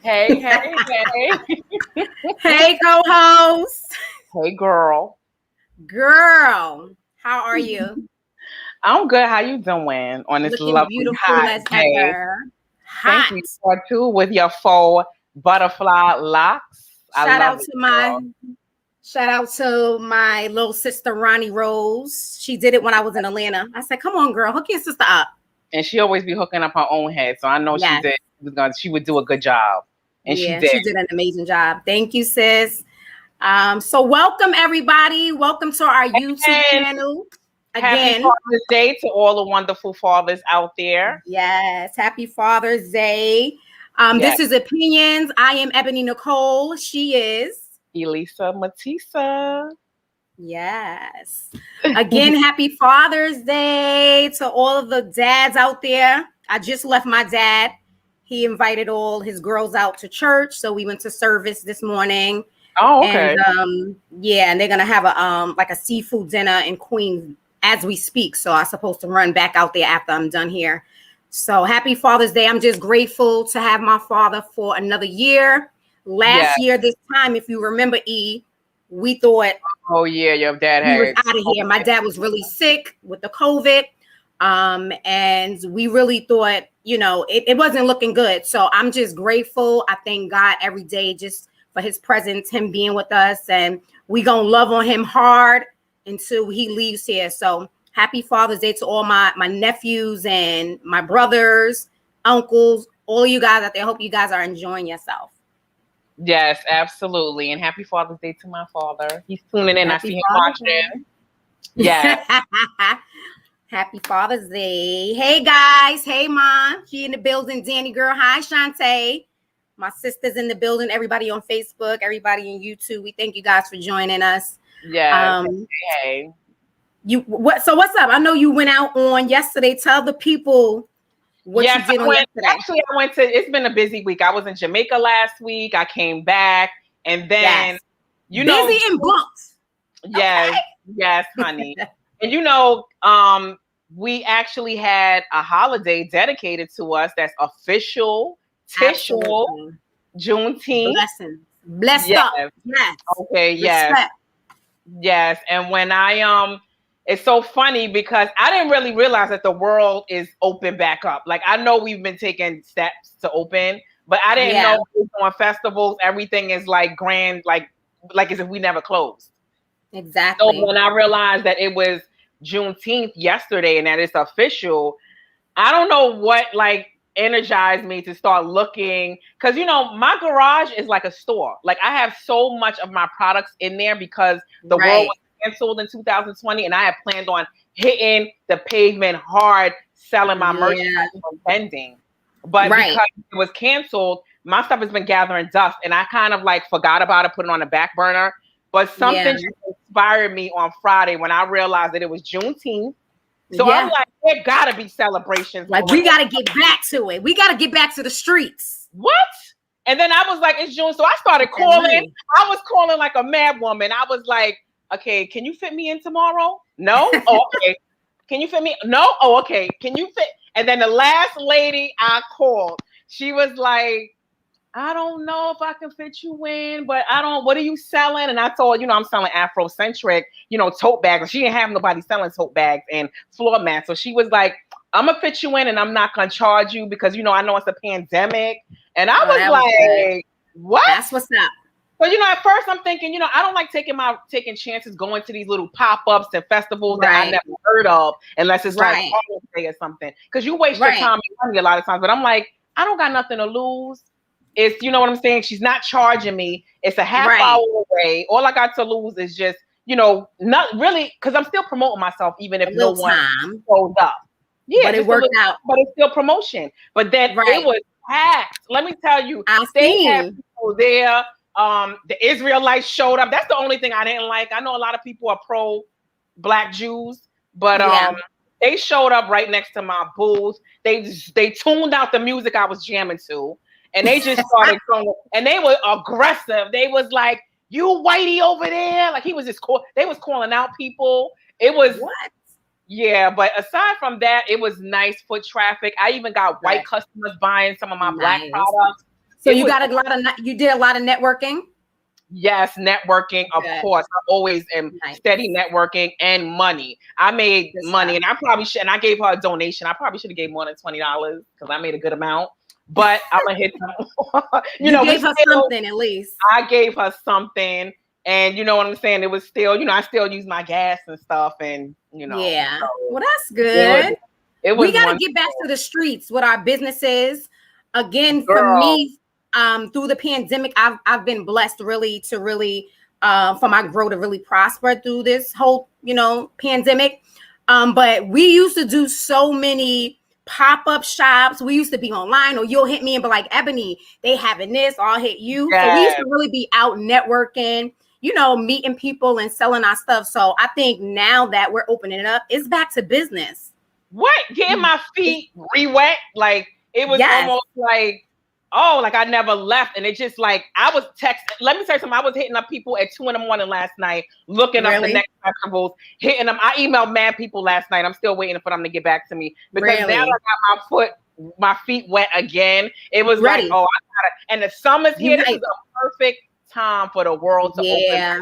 Hey, hey, hey. Hey, co-host. Hey, girl. Girl, how are you? I'm good. How you doing on this Looking lovely beautiful hot as day? ever. Thank Hot. you for too with your faux butterfly locks. I Shout love out it, to my girl. shout out to my little sister Ronnie Rose. She did it when I was in Atlanta. I said, "Come on, girl, hook your sister up." And she always be hooking up her own head, so I know she Yes. did. She would do a good job, and she Yeah, did. she did an amazing job. Thank you, sis. So welcome everybody. Welcome to our YouTube And channel. happy Again, Father's Day to all the wonderful fathers out there. yes, happy Father's Day. Yes, This is Opinions. I am Ebony Nicole. She is. Elisa Matissa. Yes. Again, happy Father's Day to all of the dads out there. I just left my dad. He invited all his girls out to church. So we went to service this morning. Oh, And okay. yeah, and they're gonna have a like a seafood dinner in Queens as we speak. So I'm supposed to run back out there after I'm done here. So happy Father's Day. I'm just grateful to have my father for another year. Yeah. Last year, this time, if you remember, we thought Oh yeah, your dad he was had out of here. My dad was really sick with the COVID. And we really thought, it wasn't looking good. So I'm just grateful. I thank God every day just for his presence, him being with us. And we gonna love on him hard until he leaves here. So happy Father's Day to all my nephews and my brothers, uncles, all you guys out there. Hope you guys are enjoying yourself. Yes, absolutely. And happy Father's Day to my father. He's tuning in. I Happy see him Father's watching. Day. Yes. Happy Father's Day. Hey guys. Hey mom. She in the building. Danny girl. Hi Shantae. My sister's in the building. Everybody on Facebook. Everybody in YouTube. We thank you guys for joining us. Yes. Um, Hey. So what's up? I know you went out on yesterday. Tell the people what you Yes, did on yesterday. I went to, it's been a busy week. I was in Jamaica last week. I came back and then, Yes. you know, Busy and booked. yes, yes, honey. And we actually had a holiday dedicated to us that's official, official, Absolutely. Juneteenth. Blessings. Blessed Yes. up. Yes. Okay, yes. Respect. Yes, and when it's so funny because I didn't really realize that the world is open back up. Like I know we've been taking steps to open, but I didn't Yeah. know on festivals everything is like grand, like as if we never closed. So Exactly. when I realized that it was Juneteenth yesterday and that it's official, I don't know what like energized me to start looking because my garage is like a store. Like I have so much of my products in there because the world Right. was canceled in 2020 and I had planned on hitting the pavement hard selling my merchandise Yeah. from vending. But Right. because it was canceled, my stuff has been gathering dust and I kind of like forgot about it, put it on the back burner. But Yeah. something just inspired me on Friday when I realized that it was Juneteenth. So I'm Yeah. like, there gotta be celebrations Like going we on. got to get back to it. We got to get back to the streets. What? And then I was like, it's June. So I started That calling. money. I was calling like a mad woman. I was like, okay, can you fit me in tomorrow? No? Oh, okay. Can you fit me? No? Oh, okay. Can you fit? And then the last lady I called, she was like, I don't know if I can fit you in, but what are you selling? And I told, I'm selling Afrocentric, tote bags. And she didn't have nobody selling tote bags and floor mats. So she was like, I'm going to fit you in and I'm not going to charge you because, I know it's a pandemic. And I was That was good. like, what? That's what's up. So, at first I'm thinking, I don't like taking chances going to these little pop-ups and festivals that I Right. never heard of unless it's like Right. Father's Day or something. Because you waste your Right. time and money a lot of times. But I'm like, I don't got nothing to lose. It's, you know what I'm saying? She's not charging me. It's a half Right. hour away. All I got to lose is just, not really, because I'm still promoting myself, even if A no little one time. shows up. Yeah, But it just a worked little, out. but it's still promotion. But then Right. it was packed. Let me tell you, I they had seen. people there. The Israelites showed up. That's the only thing I didn't like. I know a lot of people are pro Black Jews, but Yeah. they showed up right next to my booth. They tuned out the music I was jamming to, and they just started going. And they were aggressive. They was like, "You whitey over there!" Like he was just they was calling out people. It was What? yeah, but aside from that, it was nice foot traffic. I even got white Right. customers buying some of my Black Nice. products. So you got a lot of, you did a lot of networking? Yes, networking, of course. I always am steady networking and money. I made money, and I probably should. And I gave her a donation. I probably should have gave more than $20 because I made a good amount. But I'm gonna hit them. you gave her something at least. I gave her something, and you know what I'm saying. It was still, I still use my gas and stuff, and Yeah. So well, that's good. We got to get back to the streets with our businesses again. For me. Through the pandemic, I've been blessed really for my growth to really prosper through this whole, pandemic. But we used to do so many pop-up shops. We used to be online, or you'll hit me and be like, Ebony, they having this, or I'll hit you. Yes. So we used to really be out networking, meeting people and selling our stuff. So I think now that we're opening it up, it's back to business. What? Getting my feet re-wet? Like it was almost like, oh, like I never left. And it just like, I was texting. Let me tell you something. I was hitting up people at 2 a.m. last night, looking up the next festivals, hitting them. I emailed mad people last night. I'm still waiting for them to get back to me because now I got my feet wet again. It was like, oh, I gotta, and the summer's here. This is a perfect time for the world to open.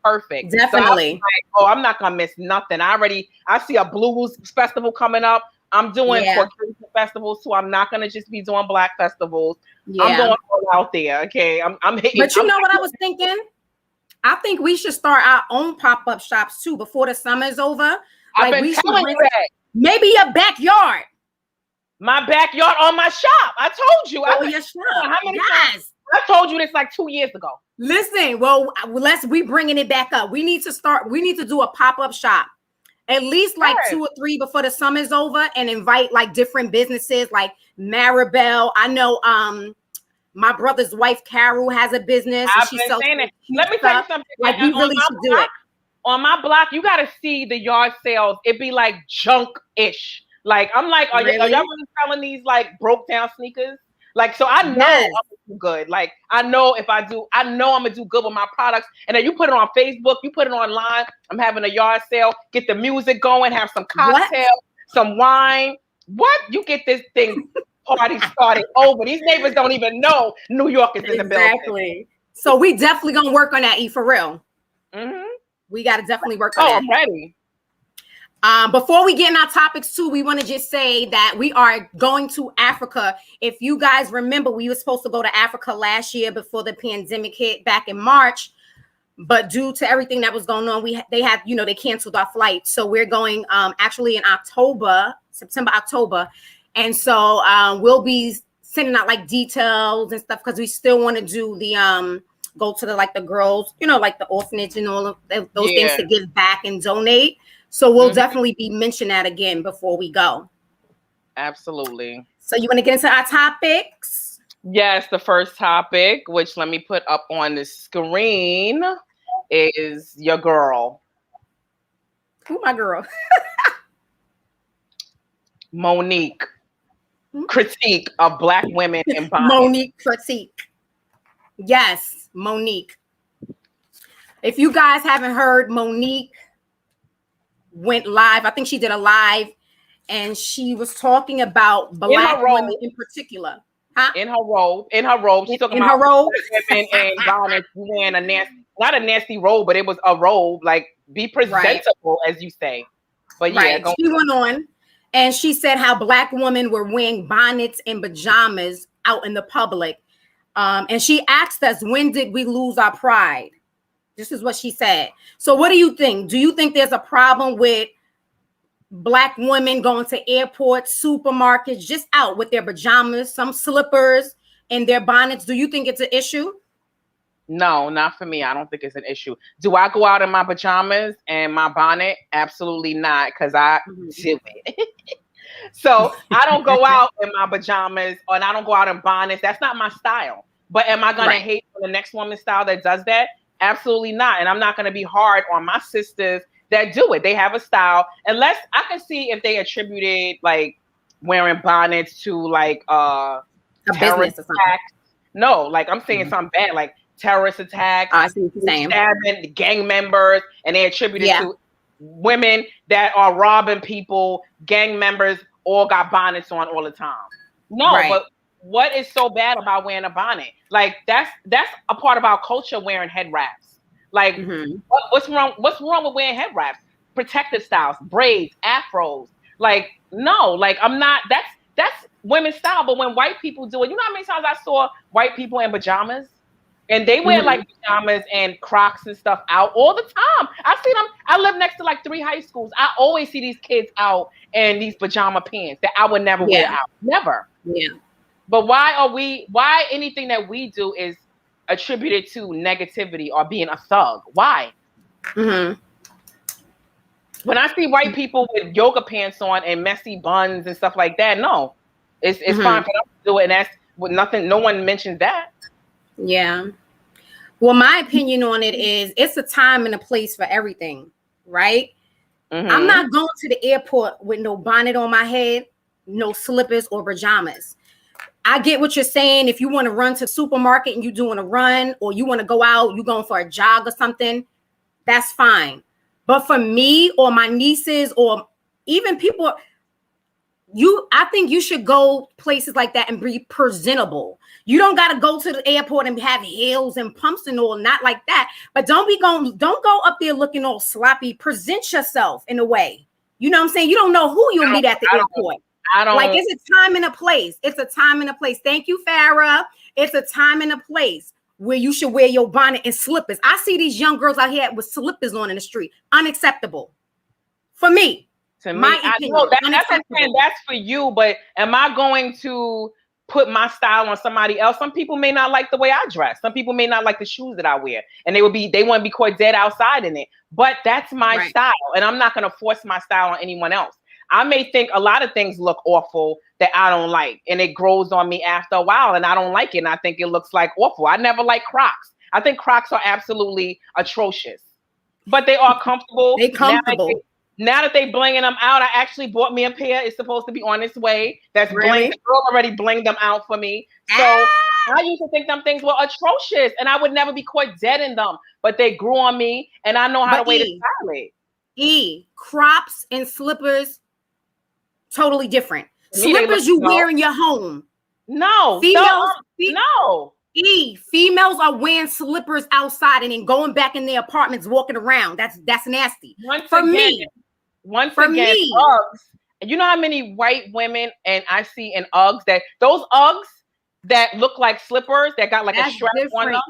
Perfect. Definitely. So like, oh, I'm not gonna miss nothing. I see a blues festival coming up. I'm doing Caucasian festivals too. I'm not gonna just be doing black festivals. I'm going all out there. Okay. I'm hitting. But what I was thinking? I think we should start our own pop-up shops too before the summer is over. I've been telling you that. Maybe your backyard. My backyard on my shop. I told you. Oh, your shop. How many times? I told you this like 2 years ago. Listen, we bringing it back up. We need to do a pop-up shop. At least like 2 or 3 before the summer's over, and invite like different businesses like Maribel. I know my brother's wife Carol has a business. I've been saying it. Let me tell you something. Like we really should do it. On my block, you got to see the yard sales. It'd be like junk-ish. Like I'm like, are y'all really selling these like broke down sneakers? Like, so I know I'm gonna do good. Like, I know I'm gonna do good with my products. And then you put it on Facebook, you put it online. I'm having a yard sale. Get the music going. Have some cocktails, some wine. What? You get this thing party started over. These neighbors don't even know New York is in the building. Exactly. So we definitely gonna work on that, E, for real. Mm-hmm. We got to definitely work on that. I'm ready. Before we get in our topics too, we want to just say that we are going to Africa. If you guys remember, we were supposed to go to Africa last year before the pandemic hit back in March, but due to everything that was going on, they canceled our flight. So we're going actually in September, October. And so we'll be sending out like details and stuff because we still want to do the go to the girls, like the orphanage and all of those things to give back and donate. So we'll definitely be mentioning that again before we go. Absolutely. So you want to get into our topics? Yes, the first topic, which let me put up on the screen, is your girl. Who my girl? Monique Critique of Black women in bondage. Monique Critique. Yes, Monique. If you guys haven't heard, Monique went live. I think she did a live, and she was talking about Black women in particular. Huh? In her robe. She's talking about women and bondage. Wearing not a nasty robe, but it was a robe. Like, be presentable, as you say. But she went on, and she said how Black women were wearing bonnets and pajamas out in the public. And she asked us, when did we lose our pride? This is what she said. So what do you think? Do you think there's a problem with Black women going to airports, supermarkets, just out with their pajamas, some slippers, and their bonnets? Do you think it's an issue? No, not for me. I don't think it's an issue. Do I go out in my pajamas and my bonnet? Absolutely not, because I do it. So I don't go out in my pajamas, and I don't go out in bonnets. That's not my style. But am I going to hate for the next woman's style that does that? Absolutely not. And I'm not going to be hard on my sisters that do it. They have a style. Unless I can see if they attributed like wearing bonnets to like a terrorist attacks. No, like I'm saying something bad, like terrorist attacks, I see what you're saying. Stabbing gang members, and they attributed to women that are robbing people, gang members, all got bonnets on all the time. No, but what is so bad about wearing a bonnet? Like that's a part of our culture, wearing head wraps. Like what's wrong? What's wrong with wearing head wraps? Protective styles, braids, afros. Like no, like I'm not. That's women's style. But when white people do it, you know how many times I saw white people in pajamas? And they wear like pajamas and Crocs and stuff out all the time. I see them. I live next to like 3 high schools. I always see these kids out in these pajama pants that I would never wear out. Never. Yeah. But why anything that we do is attributed to negativity or being a thug? Why? When I see white people with yoga pants on and messy buns and stuff like that, no. It's fine for them to do it, and that's with nothing. No one mentions that. Yeah. Well, my opinion on it is it's a time and a place for everything, right? I'm not going to the airport with no bonnet on my head, no slippers or pajamas. I get what you're saying. If you want to run to the supermarket and you're doing a run, or you want to go out, you're going for a jog or something, that's fine. But for me or my nieces or even people, I think you should go places like that and be presentable. You don't got to go to the airport and have heels and pumps and all, not like that. But don't go up there looking all sloppy. Present yourself in a way. You know what I'm saying? You don't know who you'll meet at the airport. Like it's a time and a place. It's a time and a place. Thank you, Farrah. It's a time and a place where you should wear your bonnet and slippers. I see these young girls out here with slippers on in the street. Unacceptable. For me. To me, I know that's for you, but am I going to put my style on somebody else? Some people may not like the way I dress. Some people may not like the shoes that I wear, and they want to be caught dead outside in it. But that's my style, and I'm not going to force my style on anyone else. I may think a lot of things look awful that I don't like, and it grows on me after a while, and I don't like it, and I think it looks like awful. I never like Crocs. I think Crocs are absolutely atrocious, but they are comfortable. They comfortable. Now that they blinging them out, I actually bought me a pair. It's supposed to be on its way. That's really? The girl already blinged them out for me. So I used to think them things were atrocious, and I would never be caught dead in them. But they grew on me, and I know how to wear to style it. Crops and slippers, totally different. Slippers you wear in your home. No. Females, no. Females are wearing slippers outside and then going back in their apartments, walking around. That's nasty. Once again, Uggs. You know how many white women and I see in Uggs those Uggs that look like slippers that got like a strap on them.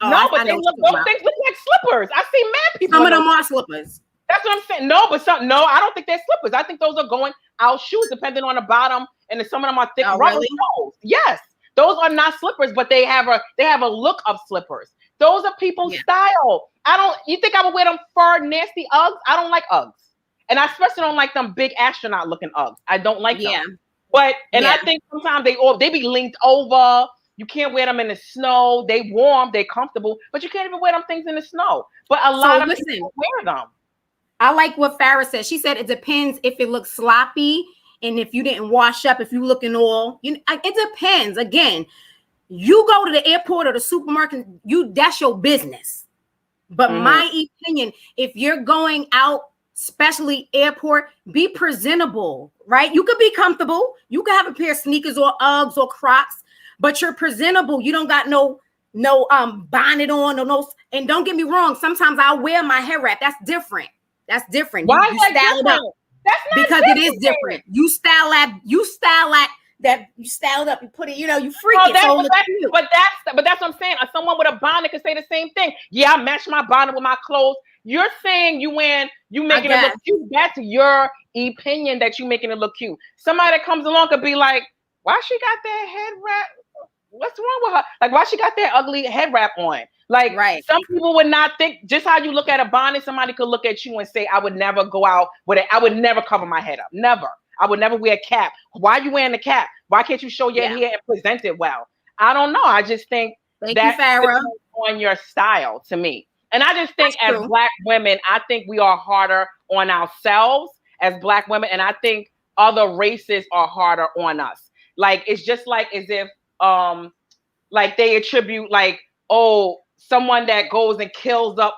But those things look like slippers. I see mad people. Some of them are slippers. That's what I'm saying. No, I don't think they're slippers. I think those are going out shoes, depending on the bottom, and some of them are thick rubber soles. Yes. Those are not slippers, but they have a look of slippers. Those are people's style. You think I would wear them fur nasty Uggs? I don't like Uggs. And I especially don't like them big astronaut looking Uggs. I don't like them. But I think sometimes they be linked over. You can't wear them in the snow. They warm, they comfortable, but you can't even wear them things in the snow. But a lot of people wear them. I like what Farrah said. She said it depends if it looks sloppy. And if you didn't wash up, if you looking it depends. Again, you go to the airport or the supermarket, that's your business. But my opinion, if you're going out, especially airport, be presentable, right? You could be comfortable. You could have a pair of sneakers or Uggs or Crocs, but you're presentable. You don't got no bonnet on or no. And don't get me wrong, sometimes I'll wear my hair wrap. That's different. Why is that style different? It up. That's not because it is different. You style that. You style it up. You put it. You freak it. But that's what I'm saying. Someone with a bonnet could say the same thing. Yeah, I match my bonnet with my clothes. You're saying you making it look cute. That's your opinion that you making it look cute. Somebody that comes along could be like, why she got that head wrap? What's wrong with her? Like, why she got that ugly head wrap on? Like, some people would not think, just how you look at a bonnet, somebody could look at you and say, I would never go out with it. I would never cover my head up. Never. I would never wear a cap. Why are you wearing the cap? Why can't you show your hair and present it well? I don't know. I just think that's on your style to me. And I just think as Black women, I think we are harder on ourselves as Black women. And I think other races are harder on us. Like, it's just like as if, like they attribute like, oh, someone that goes and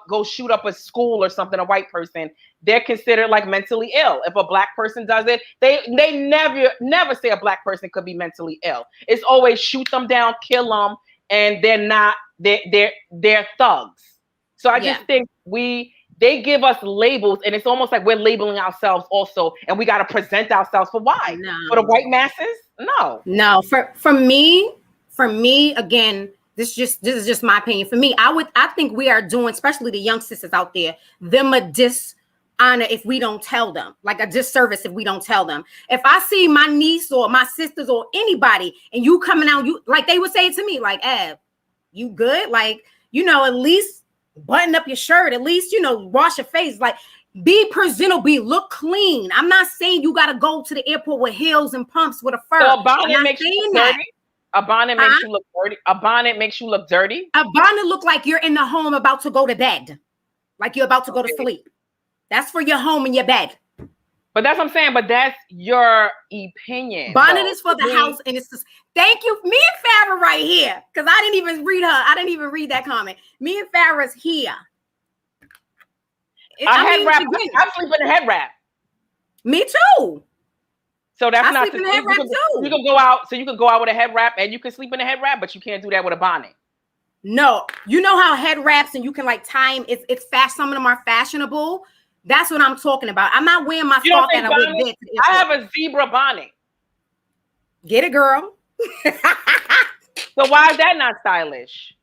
goes shoot up a school or something, a white person, they're considered like mentally ill. If a black person does it, they never say a black person could be mentally ill. It's always shoot them down, kill them, and they're thugs. So I just think they give us labels, and it's almost like we're labeling ourselves also, and we got to present ourselves for why? No. For the white masses? No. For me, again, this is just my opinion. For me, I think we are doing, especially the young sisters out there, them a dishonor if we don't tell them, like a disservice if we don't tell them. If I see my niece or my sisters or anybody, and you coming out, you like they would say it to me, like, you good? Like, at least button up your shirt, at least, wash your face, like be presentable, look clean. I'm not saying you got to go to the airport with heels and pumps with a fur. So a bonnet makes you look dirty. A bonnet makes you look dirty. A bonnet makes you look dirty. A bonnet look like you're in the home about to go to bed, like you're about to go to sleep. That's for your home and your bed. But that's what I'm saying. But that's your opinion. Bonnet is for the house, and it's just, thank you. Me and Farrah right here, because I didn't even read her. I didn't even read that comment. Me and Farrah's here. Head wrap. I'm sleeping in a head wrap. Me too. So that's I not sleep in a head wrap too. You can go out. So you can go out with a head wrap, and you can sleep in a head wrap, but you can't do that with a bonnet. No, you know how head wraps and you can like time. It's fast. Some of them are fashionable. That's what I'm talking about. I'm not wearing my scarf and I wear bed. I have a zebra bonnet. Get it, girl. So why is that not stylish?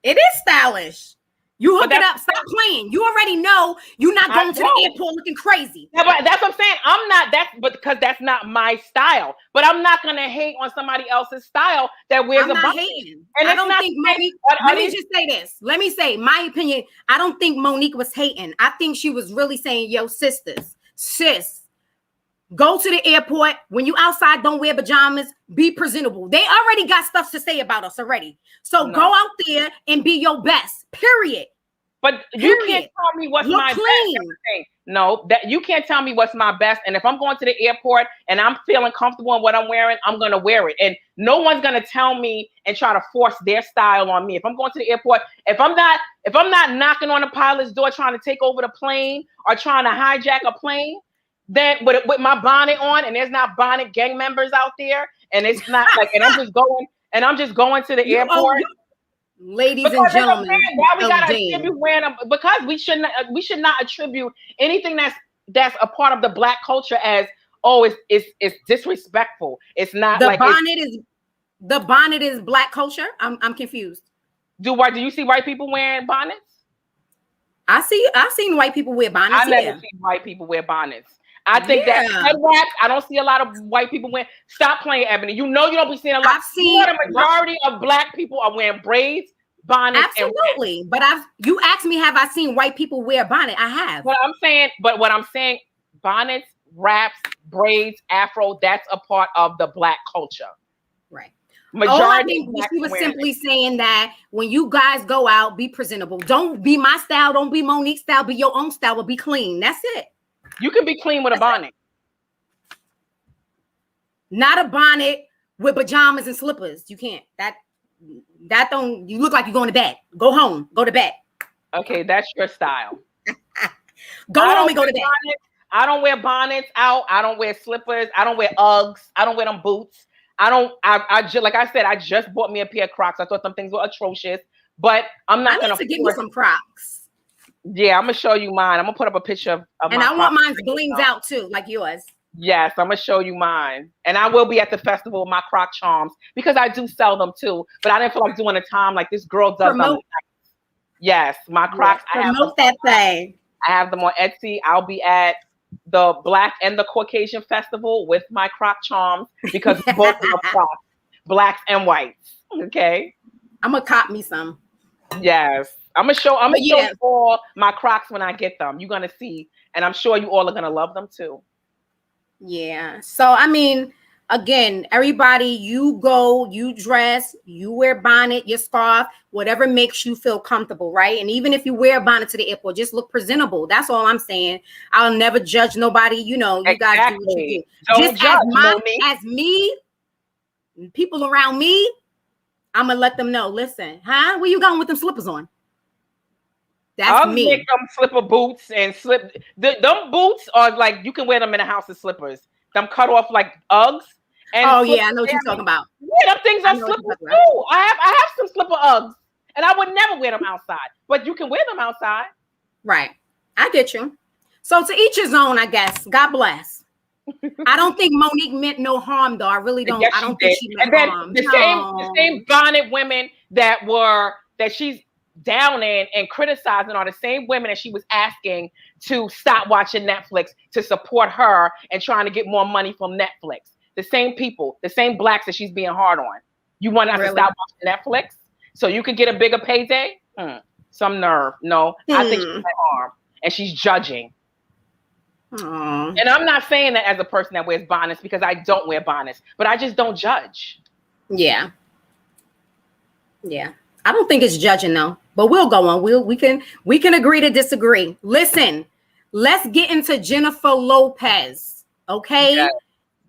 It is stylish. You hook it up. Stop playing. You already know you're not going to the airport looking crazy. Yeah, but that's what I'm saying. I'm not that, but because that's not my style. But I'm not gonna hate on somebody else's style that wears a bonnet. Hating. And I don't think Monique. Let me just say this. Let me say my opinion. I don't think Monique was hating. I think she was really saying, "Yo, sisters, go to the airport. When you outside, don't wear pajamas. Be presentable. They already got stuff to say about us already. So go out there and be your best. Period." But you can't tell me what's my best. No, that you can't tell me what's my best. And if I'm going to the airport and I'm feeling comfortable in what I'm wearing, I'm gonna wear it. And no one's gonna tell me and try to force their style on me. If I'm going to the airport, if I'm not knocking on the pilot's door trying to take over the plane or trying to hijack a plane, then with my bonnet on, and there's not bonnet gang members out there, and it's not like, and I'm just going to the airport. Ladies and gentlemen, why we gotta attribute wearing them? Because we should not attribute anything that's a part of the black culture as it's disrespectful. It's not the bonnet is black culture. I'm confused. Do you see white people wearing bonnets? I've seen white people wear bonnets. I never seen white people wear bonnets. I think that head wraps, I don't see a lot of white people wearing. Stop playing, Ebony. You know you don't be seeing a lot. The majority of black people are wearing braids, bonnets. Absolutely. But you asked me, have I seen white people wear a bonnet? I have. What I'm saying, bonnets, wraps, braids, afro, that's a part of the black culture. Right. I think she was simply saying that when you guys go out, be presentable. Don't be my style, don't be Monique's style, be your own style, but be clean. That's it. You can be clean with a bonnet. Not a bonnet with pajamas and slippers. You can't. That don't. You look like you're going to bed. Go home. Go to bed. Okay, that's your style. Go home and go to bed. I don't wear bonnets out. I don't wear slippers. I don't wear Uggs. I don't wear them boots. I just, like I said, I just bought me a pair of Crocs. I thought some things were atrocious, but I'm not going to give me some Crocs. Yeah, I'm gonna show you mine. I'm gonna put up a picture of and my I want mine's blings out too, like yours. Yes, I'm gonna show you mine, and I will be at the festival with my Croc charms because I do sell them too. But I didn't feel like doing a time like this girl does. Yes, my Crocs. Yeah, promote that thing. I have them on Etsy. I'll be at the Black and the Caucasian Festival with my Croc charms because both are Crocs, blacks and whites. Okay, I'm gonna cop me some. Yes. I'm gonna show you all my Crocs when I get them. You're gonna see, and I'm sure you all are gonna love them too. Yeah. So I mean, again, everybody, you go, you dress, you wear bonnet, your scarf, whatever makes you feel comfortable, right? And even if you wear a bonnet to the airport, just look presentable. That's all I'm saying. I'll never judge nobody. You know, you guys do what you do. Don't just judge, as me, people around me. I'm gonna let them know. Listen, huh? Where you going with them slippers on? That's I'll me. make them slipper boots and them boots are like you can wear them in a house of slippers. Them cut off like Uggs. And Oh yeah, I know what you're talking about. Yeah, them things are slippers too. I have some slipper Uggs, and I would never wear them outside. But you can wear them outside. Right. I get you. So to each his own, I guess. God bless. I don't think Monique meant no harm, though. I really don't. Yes, I don't think she meant harm. The same bonnet women that she's down in and criticizing are the same women that she was asking to stop watching Netflix to support her and trying to get more money from Netflix. The same people, the same blacks that she's being hard on. You want us to stop watching Netflix so you can get a bigger payday? Some nerve. No, I think she's harm and she's judging. Aww. And I'm not saying that as a person that wears bonnets because I don't wear bonnets, but I just don't judge. Yeah. Yeah. I don't think it's judging though, but we'll go on. We can agree to disagree. Listen, let's get into Jennifer Lopez. Okay. Yeah.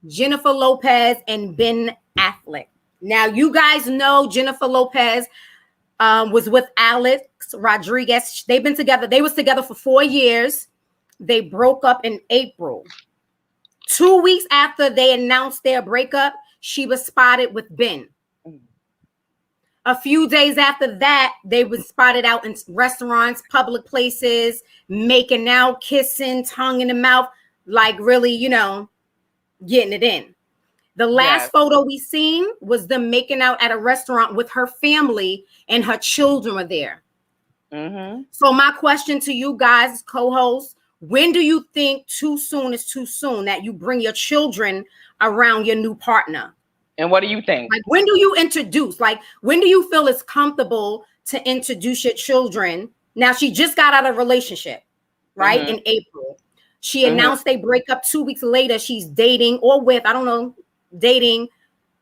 Jennifer Lopez and Ben Affleck. Now, you guys know Jennifer Lopez was with Alex Rodriguez. They've been together. They was together for 4 years. They broke up in April. 2 weeks after they announced their breakup, she was spotted with Ben. A few days after that, they were spotted out in restaurants, public places, making out, kissing, tongue in the mouth, like really, getting it in. The last photo we seen was them making out at a restaurant with her family and her children were there. Mm-hmm. So my question to you guys, co-hosts, when do you think too soon is too soon that you bring your children around your new partner? And what do you think? Like, when do you introduce? Like, when do you feel it's comfortable to introduce your children? Now, she just got out of a relationship, right? Mm-hmm. In April. She announced they break up 2 weeks later. She's dating or with, I don't know, dating,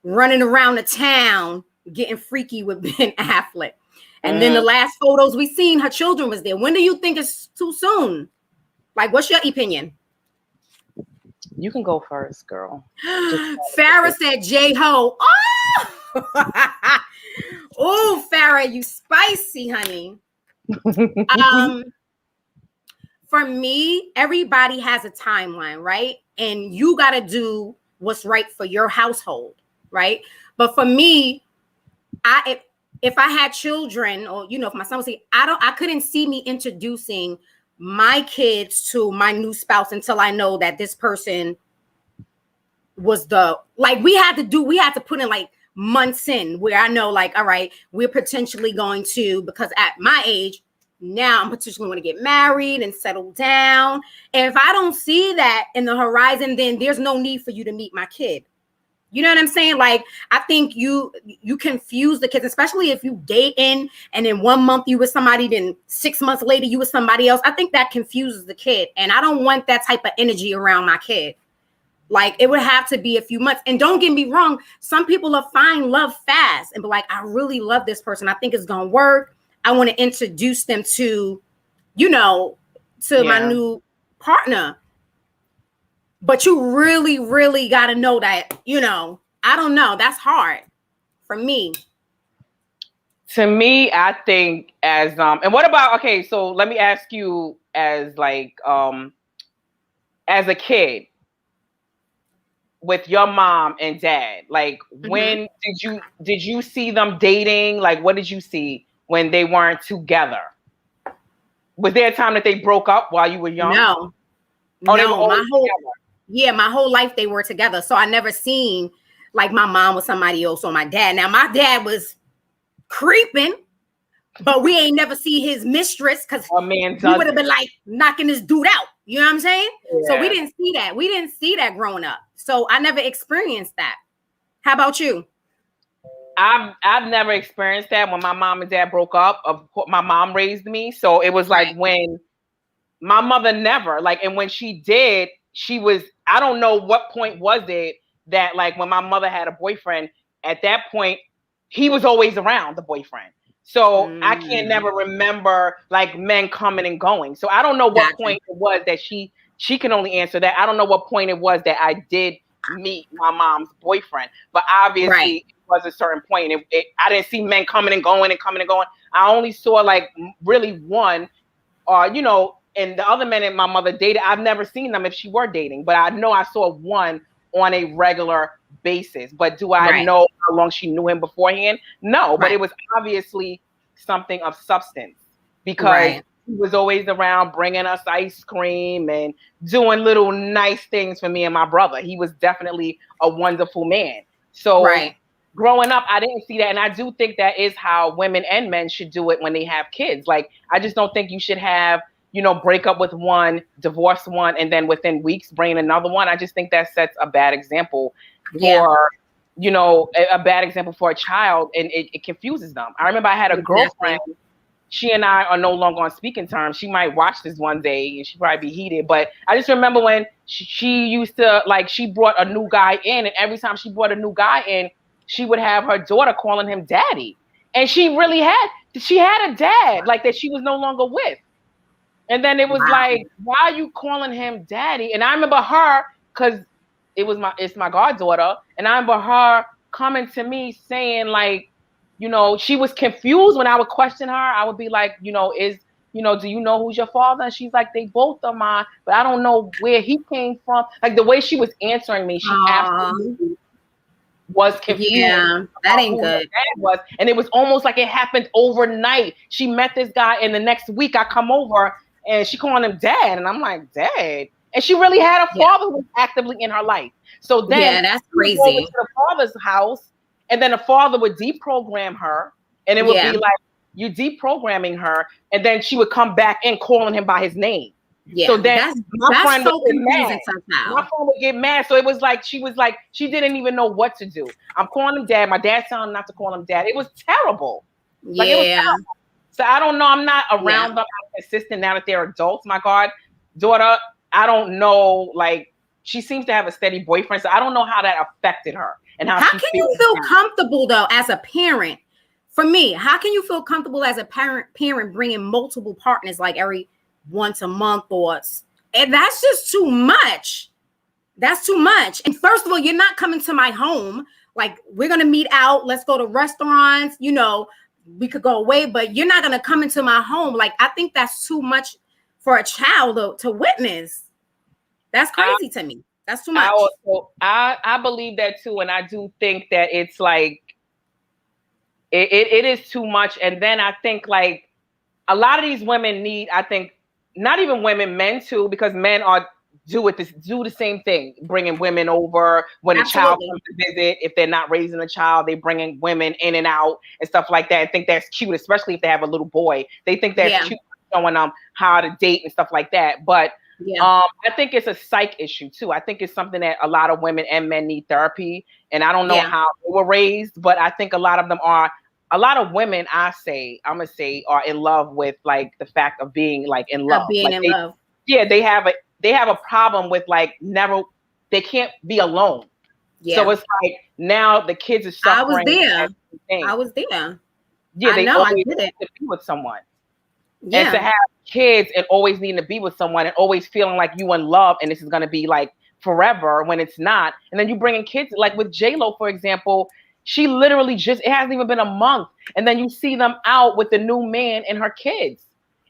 running around the town, getting freaky with Ben Affleck. And then the last photos we seen, her children was there. When do you think it's too soon? Like, what's your opinion? You can go first, girl. Farrah said J-Ho. Oh! Oh, Farrah, you spicy, honey. For me, everybody has a timeline, right? And you got to do what's right for your household, right? But for me, if I had children, or if my son was here, I couldn't see me introducing my kids to my new spouse until I know that this person was we had to put in like months in where I know, like, all right, we're potentially going to, because at my age now I'm potentially going to get married and settle down. And if I don't see that in the horizon, then there's no need for you to meet my kid. You know what I'm saying? Like, I think you confuse the kids, especially if you date and in 1 month you with somebody, then 6 months later you with somebody else. I think that confuses the kid. And I don't want that type of energy around my kid. Like, it would have to be a few months. And don't get me wrong, some people are find love fast and be like, I really love this person. I think it's going to work. I want to introduce them to, my new partner. But you really, really got to know that, I don't know. That's hard for me. To me, I think and what about, okay, so let me ask you as as a kid with your mom and dad, like, when did you see them dating? Like, what did you see when they weren't together? Was there a time that they broke up while you were young? No. Oh, no, my whole life they were together. So I never seen like my mom with somebody else or my dad. Now my dad was creeping, but we ain't never see his mistress because he would have been like knocking this dude out. You know what I'm saying? Yeah. So we didn't see that. We didn't see that growing up. So I never experienced that. How about you? I've never experienced that. When my mom and dad broke up, my mom raised me. So it was like when my mother never, and when she did, she was, I don't know what point was it that, like, when my mother had a boyfriend, at that point, he was always around, the boyfriend. So I can't never remember like men coming and going. So I don't know what point it was that she can only answer that. I don't know what point it was that I did meet my mom's boyfriend, but obviously it was a certain point. And I didn't see men coming and going and coming and going. I only saw like really one, you know, and the other men that my mother dated, I've never seen them if she were dating, but I know I saw one on a regular basis. But do I know how long she knew him beforehand? No, but it was obviously something of substance, because he was always around bringing us ice cream and doing little nice things for me and my brother. He was definitely a wonderful man. So growing up, I didn't see that. And I do think that is how women and men should do it when they have kids. Like, I just don't think you should have, you know, break up with one, divorce one, and then within weeks bring another one. I just think that sets a bad example for, you know, a bad example for a child, and it confuses them. I remember I had a girlfriend. She and I are no longer on speaking terms. She might watch this one day and she'd probably be heated. But I just remember when she used to, like, she brought a new guy in, and every time she brought a new guy in, she would have her daughter calling him daddy. And she had a dad, like, that she was no longer with. And then it was like, why are you calling him daddy? And I remember her, because it's my goddaughter, and I remember her coming to me saying, like, you know, she was confused when I would question her. I would be like, do you know who's your father? And she's like, they both are mine, but I don't know where he came from. Like, the way she was answering me, she absolutely was confused. Yeah, that ain't good. Was, and it was almost like it happened overnight. She met this guy, and the next week I come over and she calling him dad, and I'm like, dad. And she really had a father who was actively in her life. So then that's crazy. Go to the father's house, and then the father would deprogram her, and it would be like, you deprogramming her, and then she would come back in calling him by his name. Yeah, so then my friend would get mad. My friend would get mad. So it was like she didn't even know what to do. I'm calling him dad. My dad's telling him not to call him dad. It was terrible. Like, it was terrible. So I don't know. I'm not around them. I'm consistent now that they're adults. My daughter, I don't know. Like, she seems to have a steady boyfriend, so I don't know how that affected her and how can you feel comfortable though as a parent? For me, how can you feel comfortable as a parent bringing multiple partners like every once a month and that's just too much. That's too much. And first of all, you're not coming to my home. Like, we're going to meet out. Let's go to restaurants. You know, we could go away, but you're not going to come into my home. Like, I think that's too much for a child to witness. That's crazy to me. That's too much. I believe that too. And I do think that it's like, it is too much. And then I think, like, a lot of these women need, I think, not even women, men too, because men do the same thing, bringing women over when a child comes to visit. If they're not raising a child, they bringing women in and out and stuff like that. I think that's cute, especially if they have a little boy. They think that's cute, showing them how to date and stuff like that. But I think it's a psych issue too. I think it's something that a lot of women and men need therapy. And I don't know how they were raised, but I think a lot of them are. A lot of women, I'm gonna say, are in love with, like, the fact of being, like, in love. In love. Yeah, they have a problem with, like, they can't be alone. Yeah. So it's like now the kids are suffering. I was there. Yeah, they always need to be with someone. Yeah. And to have kids and always needing to be with someone and always feeling like you in love and this is gonna be like forever when it's not. And then you bring in kids, like with J-Lo, for example. She literally it hasn't even been a month. And then you see them out with the new man and her kids.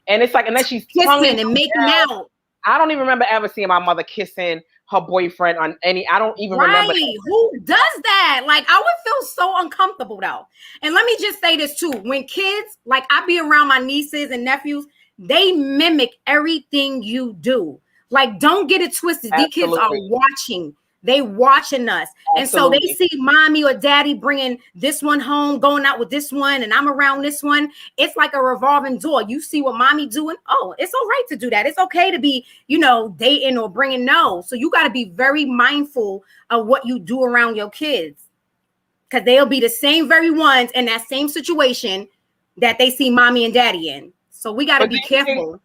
And it's like, and then she's kissing and making out. I don't even remember ever seeing my mother kissing her boyfriend on I don't even remember. Who does that? Like, I would feel so uncomfortable though. And let me just say this too. When kids, like, I be around my nieces and nephews, they mimic everything you do. Like, don't get it twisted. Absolutely. These kids are watching. They watching us. Absolutely. And so they see mommy or daddy bringing this one home, going out with this one, and I'm around this one. It's like a revolving door. You see what mommy doing? Oh, it's all right to do that. It's okay to be, dating or bringing no. So you got to be very mindful of what you do around your kids, because they'll be the same very ones in that same situation that they see mommy and daddy in. So we got to be careful.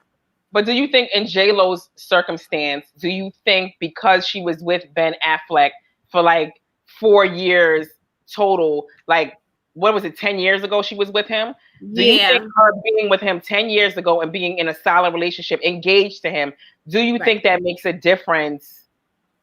But do you think in J-Lo's circumstance, do you think because she was with Ben Affleck for like 4 years total, like, what was it, 10 years ago she was with him? Do you think her being with him 10 years ago and being in a solid relationship, engaged to him, do you think that makes a difference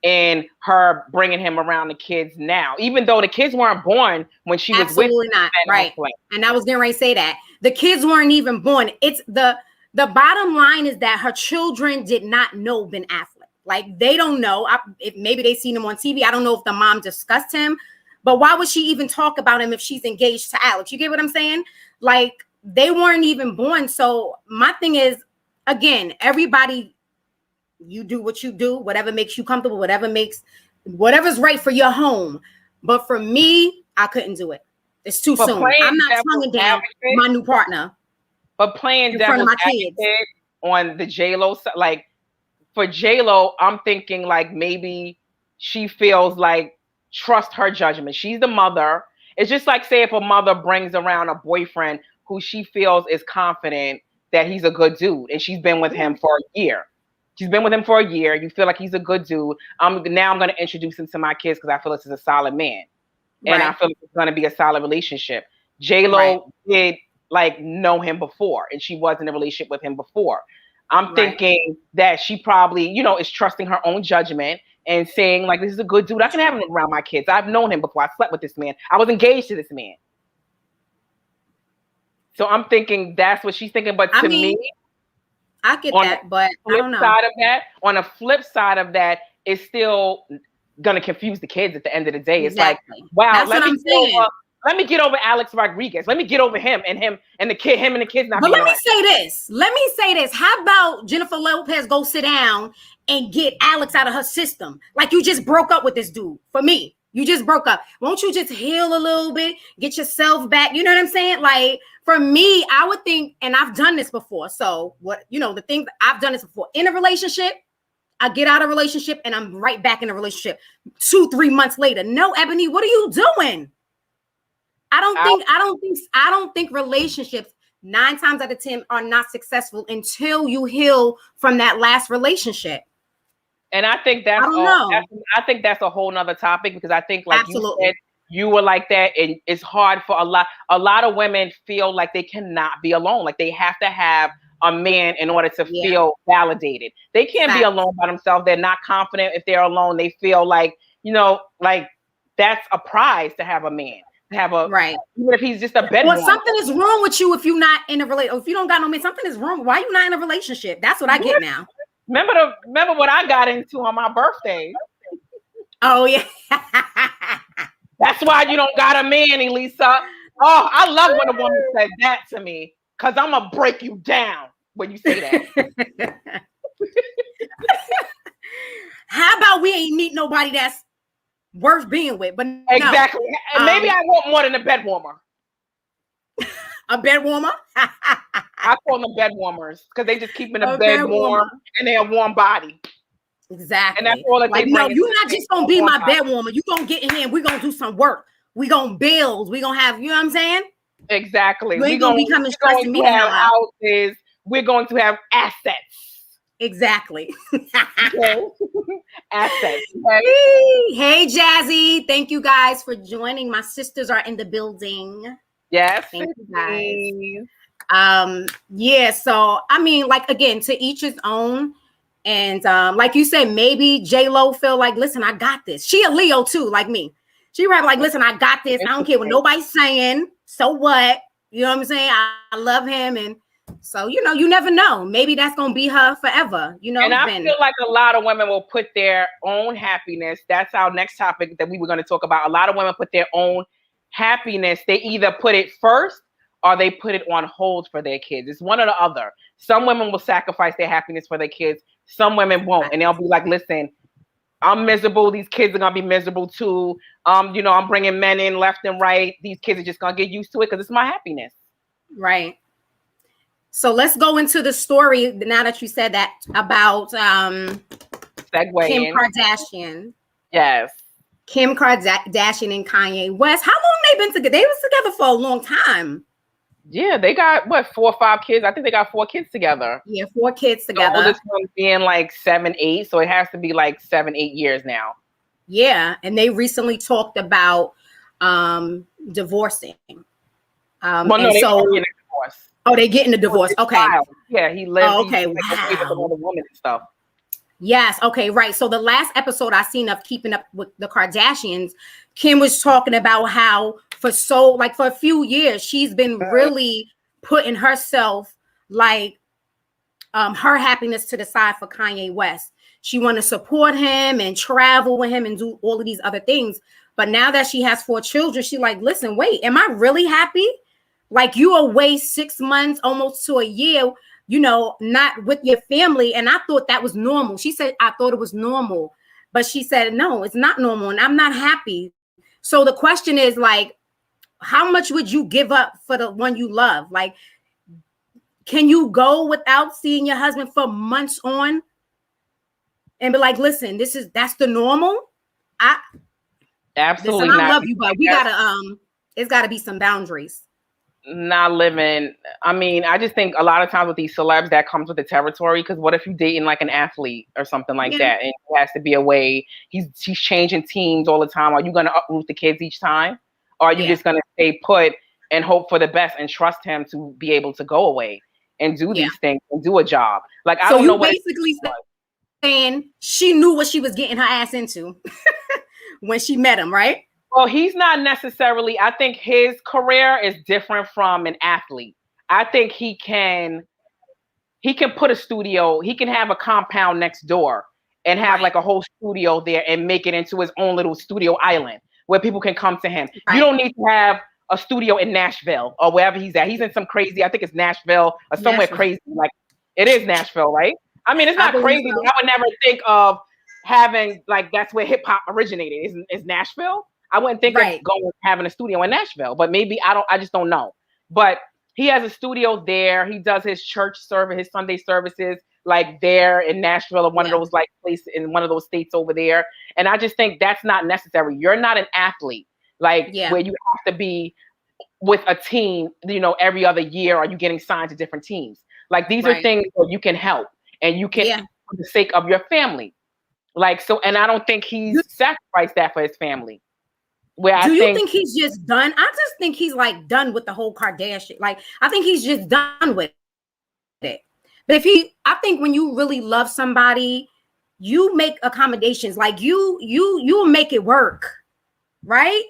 in her bringing him around the kids now, even though the kids weren't born when she was absolutely not right. And I was getting ready to say that the kids weren't even born. It's the bottom line is that her children did not know Ben Affleck. Like they don't know. If maybe they seen him on TV. I don't know if the mom discussed him, but why would she even talk about him if she's engaged to Alex? You get what I'm saying? Like they weren't even born. So my thing is, again, everybody. You do what you do, whatever makes you comfortable, whatever's right for your home. But for me, I couldn't do it. It's too soon. I'm not tonguing down my new partner. But playing devil's advocate on the J-Lo, like for J-Lo, I'm thinking like maybe she feels like trust her judgment. She's the mother. It's just like say if a mother brings around a boyfriend who she feels is confident that he's a good dude and she's been with him for a year. She's been with him for a year. You feel like he's a good dude. Now I'm going to introduce him to my kids because I feel this is a solid man. And I feel like it's going to be a solid relationship. J-Lo did like know him before and she was in a relationship with him before. I'm thinking that she probably, you know, is trusting her own judgment and saying like, this is a good dude. I can have him around my kids. I've known him before. I slept with this man. I was engaged to this man. So I'm thinking that's what she's thinking. But to me, I get that, but I don't know. On the flip side of that, it's still gonna confuse the kids at the end of the day. Exactly. It's like, wow, let me get over Alex Rodriguez. Let me get over him and the kids not. But let me say this. How about Jennifer Lopez go sit down and get Alex out of her system? Like you just broke up with this dude. For me, you just broke up. Won't you just heal a little bit, get yourself back? You know what I'm saying? Like. For me, I would think, and I've done this before. So what, you know, the thing I've done this before in a relationship, I get out of a relationship and I'm right back in a relationship 2-3 months later. No, Ebony, what are you doing? I don't think relationships 9 times out of 10 are not successful until you heal from that last relationship. And I think I think that's a whole nother topic because I think like you said, you were like that, and it's hard for a lot of women feel like they cannot be alone. Like they have to have a man in order to feel validated. They can't be alone by themselves. They're not confident if they're alone. They feel like, you know, like that's a prize to have a man. To have a even if he's just a bed. Well, something is wrong with you if you're not in a relationship. If you don't got no man, something is wrong. Why are you not in a relationship? That's what I get now. Remember what I got into on my birthday. Oh yeah. That's why you don't got a man, Elisa. Oh, I love when a woman says that to me because I'm going to break you down when you say that. How about we ain't meet nobody that's worth being with? But exactly. And maybe I want more than a bed warmer. A bed warmer? I call them bed warmers because they just keep in the bed warm and they're a warm body. Exactly. And that's all that like, no, you're not just gonna be my bed warmer. You're gonna get in here and we're gonna do some work. We're gonna build. We're gonna have, you know what I'm saying? Exactly. You ain't gonna be coming stressing me out. Houses. We're going to have assets. Exactly. Okay. Assets. Okay? Hey, Jazzy. Thank you guys for joining. My sisters are in the building. Yes. Thank you guys. Yeah, so I mean, like again, to each his own. And like you said, maybe J-Lo feel like, listen, I got this. She a Leo too, like me. She rather like, listen, I got this. I don't care what nobody's saying. So what? You know what I'm saying? I love him. And so, you know, you never know. Maybe that's going to be her forever. You know, and I feel like a lot of women will put their own happiness. That's our next topic that we were going to talk about. A lot of women put their own happiness. They either put it first or they put it on hold for their kids. It's one or the other. Some women will sacrifice their happiness for their kids. Some women won't. And they'll be like, listen, I'm miserable. These kids are going to be miserable too. You know, I'm bringing men in left and right. These kids are just going to get used to it because it's my happiness. Right. So let's go into the story now that you said that about Kim Kardashian. Yes. Kim Kardashian and Kanye West. How long they been together? They was together for a long time. Yeah, they got 4 or 5 kids. I think they got 4 kids together. Yeah, 4 kids together. The oldest one being like 7, 8, so it has to be like 7, 8 years now. Yeah, and they recently talked about divorcing. Well, no, they're getting a divorce. Oh, they getting a divorce. Okay. Yeah, he lives. Oh, okay. Wow. With another woman and stuff. Yes. Okay. Right. So the last episode I seen of Keeping Up with the Kardashians, Kim was talking about how for a few years she's been really putting herself like her happiness to the side for Kanye West. She want to support him and travel with him and do all of these other things. But now that she has 4 children, she like, listen, wait, am I really happy? Like you away 6 months, almost to a year, not with your family. And I thought that was normal. She said, I thought it was normal. But she said, no, it's not normal. And I'm not happy. So the question is like, how much would you give up for the one you love? Like, can you go without seeing your husband for months on and be like, listen, that's the normal? Absolutely listen, I not. love you, but we gotta it's gotta be some boundaries. Not living. I mean, I just think a lot of times with these celebs that comes with the territory. Because what if you dating like an athlete or something like that, and he has to be away? He's changing teams all the time. Are you gonna uproot the kids each time, or are you just gonna stay put and hope for the best and trust him to be able to go away and do these things and do a job? Like I don't know what. Basically saying she knew what she was getting her ass into when she met him, right? Well, he's not necessarily. I think his career is different from an athlete. I think he can put a studio. He can have a compound next door and have like a whole studio there and make it into his own little studio island where people can come to him. Right. You don't need to have a studio in Nashville or wherever he's at. He's in some crazy, I think it's Nashville or somewhere crazy. Like it is Nashville, right? I mean, it's not crazy, but I would never think of having like that's where hip hop originated. Is Nashville? I wouldn't think of going having a studio in Nashville, but maybe I just don't know. But he has a studio there. He does his church service, his Sunday services, like there in Nashville or one of those like places in one of those states over there. And I just think that's not necessary. You're not an athlete, like where you have to be with a team, every other year. Are you getting signed to different teams? Like these are things where you can help and you can for the sake of your family. Like so, and I don't think he's sacrificed that for his family. Do you think he's just done? I just think he's like done with the whole Kardashian. Like, I think he's just done with it. But I think when you really love somebody, you make accommodations. Like you'll make it work, right?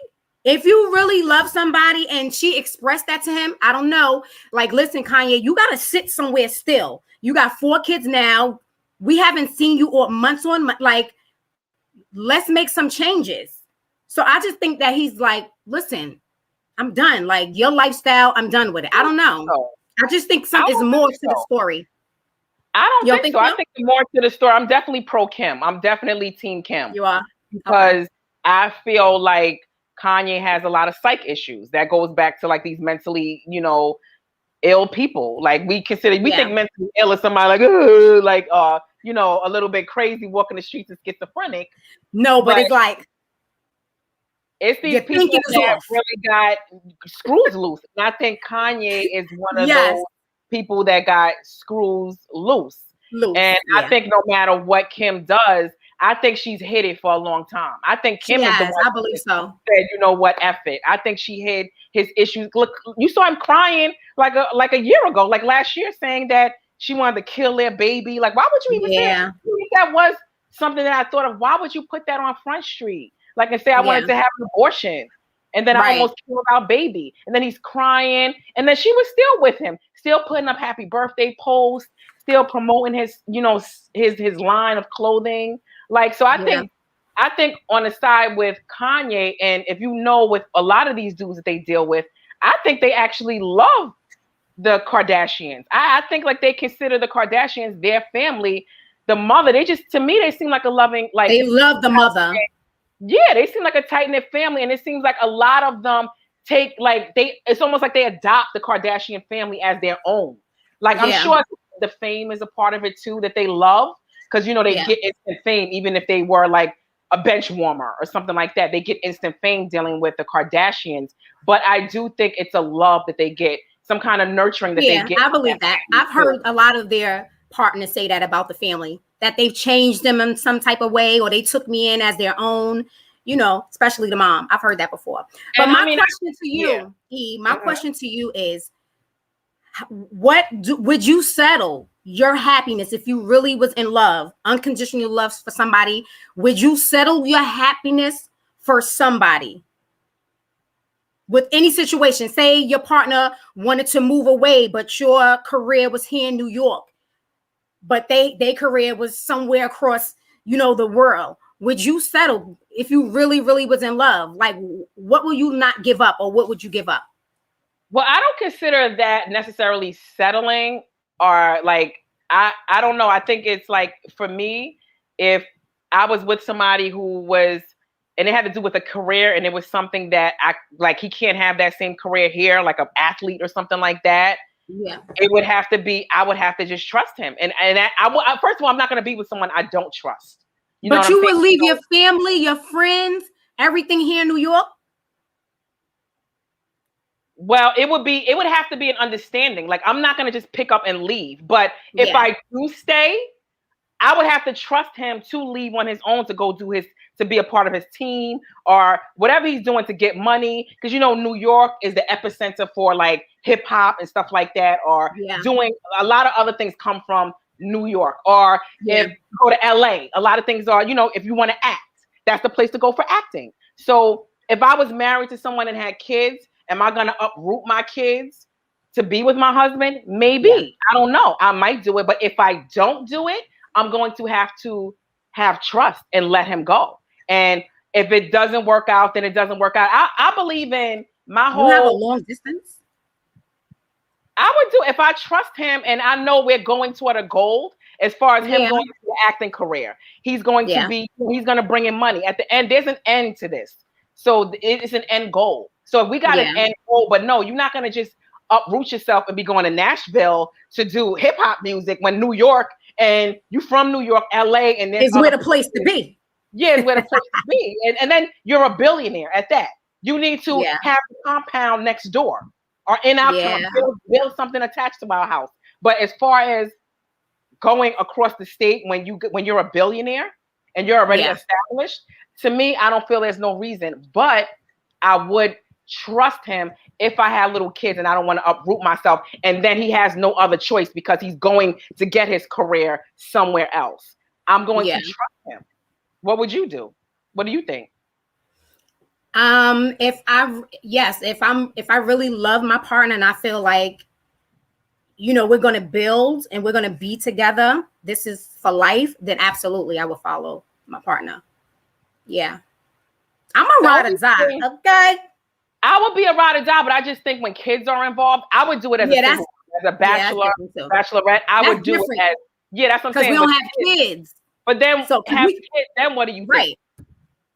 If you really love somebody and she expressed that to him, I don't know. Like, listen, Kanye, you got to sit somewhere still. You got 4 kids now. We haven't seen you or months on. Like, let's make some changes. So I just think that he's like, listen, I'm done. Like your lifestyle, I'm done with it. I don't know. I just think something is more to the story. I don't think so. I think more to the story. I'm definitely pro Kim. I'm definitely team Kim. You are? Because I feel like Kanye has a lot of psych issues. That goes back to like these mentally, ill people. Like we think mentally ill is somebody like, a little bit crazy walking the streets and schizophrenic. No, but it's like, it's these people that really got screws loose. And I think Kanye is one of those people that got screws loose. And I think no matter what Kim does, I think she's hid it for a long time. I think Kim is the one I believe so. Said, you know what, F it. I think she hid his issues. Look, you saw him crying like a year ago, like last year, saying that she wanted to kill their baby. Like, why would you even say that? That was something that I thought of. Why would you put that on Front Street? Like and say I wanted to have an abortion, and then I almost killed our baby, and then he's crying, and then she was still with him, still putting up happy birthday posts, still promoting his, his line of clothing. Like so, I think on the side with Kanye, and if with a lot of these dudes that they deal with, I think they actually love the Kardashians. I think like they consider the Kardashians their family, the mother. To me, they seem like a loving like they love the mother. Yeah, they seem like a tight-knit family, and it seems like a lot of them it's almost like they adopt the Kardashian family as their own. Like I'm sure the fame is a part of it too that they love because they get instant fame even if they were like a bench warmer or something like that. They get instant fame dealing with the Kardashians, but I do think it's a love that they get, some kind of nurturing that they get. I believe that. I've heard a lot of their partners say that about the family, that they've changed them in some type of way, or they took me in as their own, especially the mom. I've heard that before. But my question to you, E, question to you is, would you settle your happiness, if you really was in love, unconditional love for somebody, would you settle your happiness for somebody? With any situation, say your partner wanted to move away, but your career was here in New York, but their career was somewhere across, the world. Would you settle if you really, really was in love? Like, what will you not give up, or what would you give up? Well, I don't consider that necessarily settling, or like, I don't know. I think it's like, for me, if I was with somebody who was, and it had to do with a career, and it was something that he can't have that same career here, like an athlete or something like that. Yeah. It would have to be, I would have to just trust him. And first of all, I'm not going to be with someone I don't trust. But you would leave your family, your friends, everything here in New York? Well, it would have to be an understanding. Like, I'm not going to just pick up and leave. But if I do stay, I would have to trust him to leave on his own, to go to be a part of his team or whatever he's doing to get money. Because, New York is the epicenter for like hip hop and stuff like that, or doing a lot of other things come from New York. Or if you go to LA, a lot of things are, if you want to act, that's the place to go for acting. So if I was married to someone and had kids, am I going to uproot my kids to be with my husband? Maybe. Yeah. I don't know. I might do it. But if I don't do it, I'm going to have trust and let him go. And if it doesn't work out, then it doesn't work out. I believe in my whole... You have a long distance? I would do, if I trust him and I know we're going toward a goal, as far as him going to the acting career. He's going to bring in money. At the end, there's an end to this. So it's an end goal. So if we got an end goal, but no, you're not going to just uproot yourself and be going to Nashville to do hip hop music when New York, and you from New York, LA, and then it's where the place to be. Yeah, it's where the place to be. And then you're a billionaire at that. You need to have a compound next door, or in our build something attached to our house. But as far as going across the state when you're a billionaire and you're already established, to me, I don't feel there's no reason. But I would trust him if I had little kids and I don't want to uproot myself, and then he has no other choice because he's going to get his career somewhere else. I'm going to trust him. What would you do? What do you think? If I really love my partner and I feel like, we're going to build and we're going to be together, this is for life, then absolutely I will follow my partner. Yeah. I'm a ride or die. Okay. I would be a ride or die, but I just think when kids are involved, I would do it as a bachelor, bachelorette. I would do it as, that's what I'm saying. Because we don't have kids. But then kids, then what do you think? Right.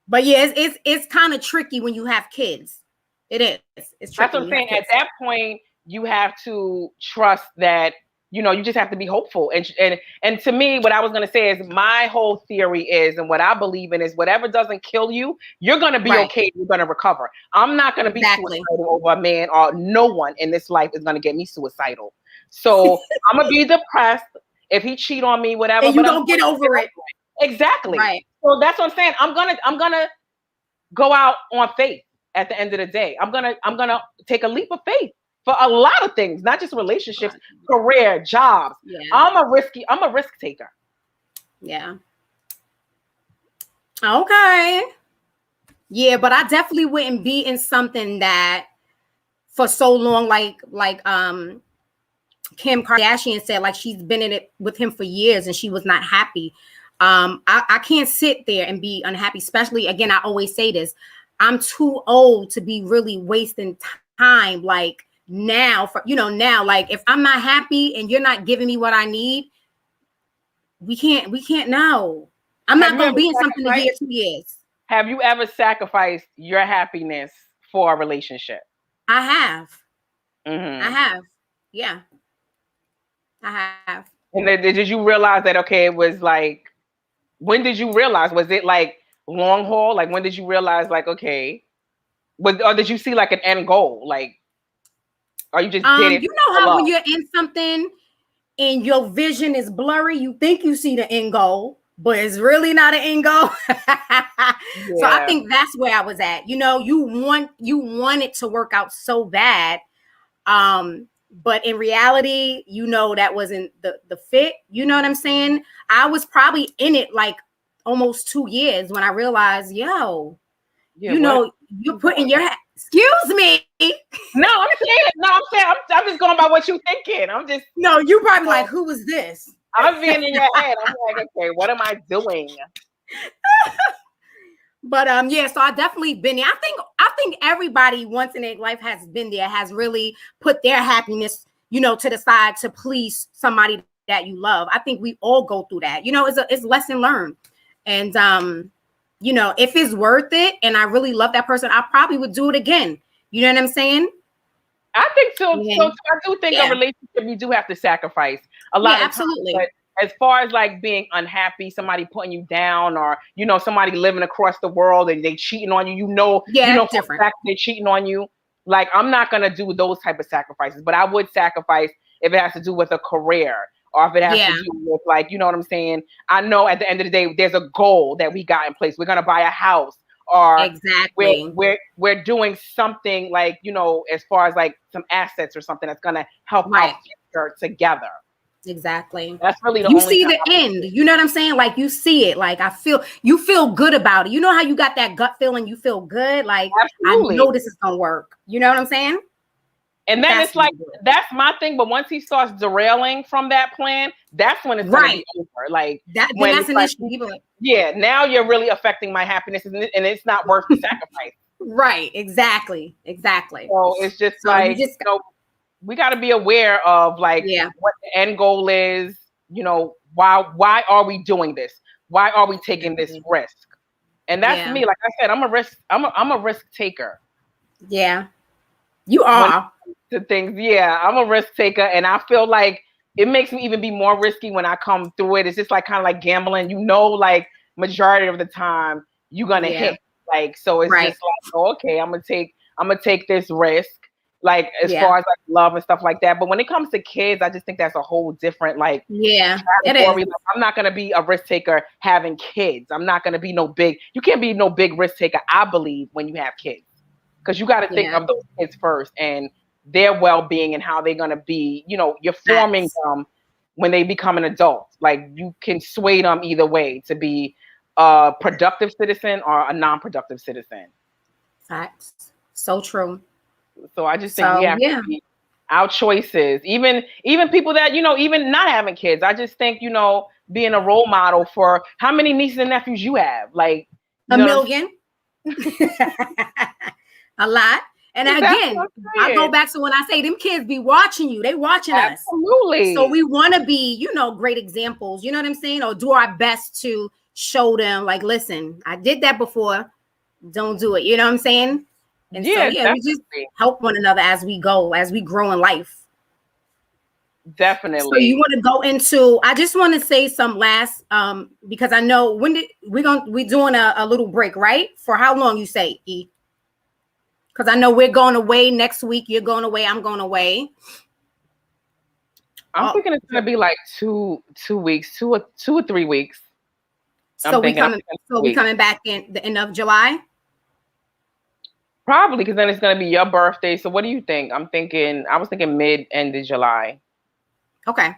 But it's kind of tricky when you have kids. It is. It's tricky. That's what I'm saying. At that point, you have to trust that, you just have to be hopeful. And to me, what I was going to say is, my whole theory is, and what I believe in is, whatever doesn't kill you, you're going to be okay. You're going to recover. I'm not going to be suicidal over a man, or no one in this life is going to get me suicidal. So I'm going to be depressed if he cheat on me, whatever. And you don't get over it. Exactly. Right. So that's what I'm saying. I'm gonna go out on faith at the end of the day. I'm gonna take a leap of faith for a lot of things, not just relationships, career, jobs. Yeah. I'm a risk taker. Yeah. Okay. Yeah, but I definitely wouldn't be in something that for so long, like Kim Kardashian said, like, she's been in it with him for years and she was not happy. I can't sit there and be unhappy, especially, again, I always say this, I'm too old to be really wasting time. Like now, like if I'm not happy and you're not giving me what I need, we can't know. I'm not going to be in something in a year, 2 years. Have you ever sacrificed your happiness for a relationship? I have. Mm-hmm. I have. Yeah. I have. And then did you realize that, okay, it was like, when did you realize? Was it like long haul? Like, when did you realize, like, okay, or did you see like an end goal? Like, or you just did it? You know how when you're in something and your vision is blurry, you think you see the end goal, but it's really not an end goal. So I think that's where I was at. You want it to work out so bad. But in reality, that wasn't the fit. You know what I'm saying? I was probably in it like almost 2 years when I realized, yo, Yeah, you're putting your excuse me. No, I'm saying, I'm just going by what you thinking. I'm just No, you probably like, who was this? I'm being in your head. I'm like, okay, what am I doing? But yeah, so I definitely been there. I think everybody once in their life has been there, has really put their happiness, to the side to please somebody that you love. I think we all go through that. It's lesson learned. And if it's worth it and I really love that person, I probably would do it again. You know what I'm saying? I think so. So I do think a relationship you do have to sacrifice a lot of absolutely. times. But as far as like being unhappy, somebody putting you down, or somebody living across the world and they cheating on you, it's different. They're cheating on you. Like, I'm not gonna do those type of sacrifices, but I would sacrifice if it has to do with a career, or if it has to do with, like, you know what I'm saying? I know at the end of the day, there's a goal that we got in place. We're gonna buy a house, or exactly we're doing something, like, as far as like some assets or something that's gonna help our future together. Exactly. That's really you see the end. You know what I'm saying? Like, you see it. Like, you feel good about it. You know how you got that gut feeling? You feel good. Like, absolutely. I know this is gonna work. You know what I'm saying? And then it's like, that's my thing. But once he starts derailing from that plan, that's when it's gonna be over. Like, when that's an like, issue. People like, now you're really affecting my happiness, and it's not worth the sacrifice. Right. Exactly. So it's just like, we got to be aware of, like, what the end goal is. Why are we doing this? Why are we taking this risk? And that's me. Like I said, I'm a risk taker. Yeah, you are. To things, I'm a risk taker, and I feel like it makes me even be more risky when I come through it. It's just like kind of like gambling. Like, majority of the time you're gonna hit. Like, so it's just like, okay, I'm gonna take this risk. Like, as far as like love and stuff like that. But when it comes to kids, I just think that's a whole different, like, category. Like, I'm not gonna be a risk taker having kids. I'm not gonna be you can't be no big risk taker, I believe, when you have kids. Because you gotta think of those kids first and their well-being and how they're gonna be, you're forming them when they become an adult. Like, you can sway them either way to be a productive citizen or a non-productive citizen. Facts. So true. So I just think we have to be our choices, even people that, even not having kids. I just think, being a role model for how many nieces and nephews you have, like a million, a lot. And again, I go back to when I say them kids be watching you, they watching us. Absolutely. So we want to be, great examples. You know what I'm saying? Or do our best to show them, like, listen, I did that before. Don't do it. You know what I'm saying? And we just help one another as we go, as we grow in life. Definitely. So you want to go into, I just want to say some last, because I know we're doing a little break, right? For how long, you say, E? Because I know we're going away next week. You're going away. I'm going away. I'm thinking it's going to be like 2 weeks, 2 or 3 weeks. So we coming back in the end of July? Probably, because then it's going to be your birthday. So what do you think? I was thinking end of July. Okay.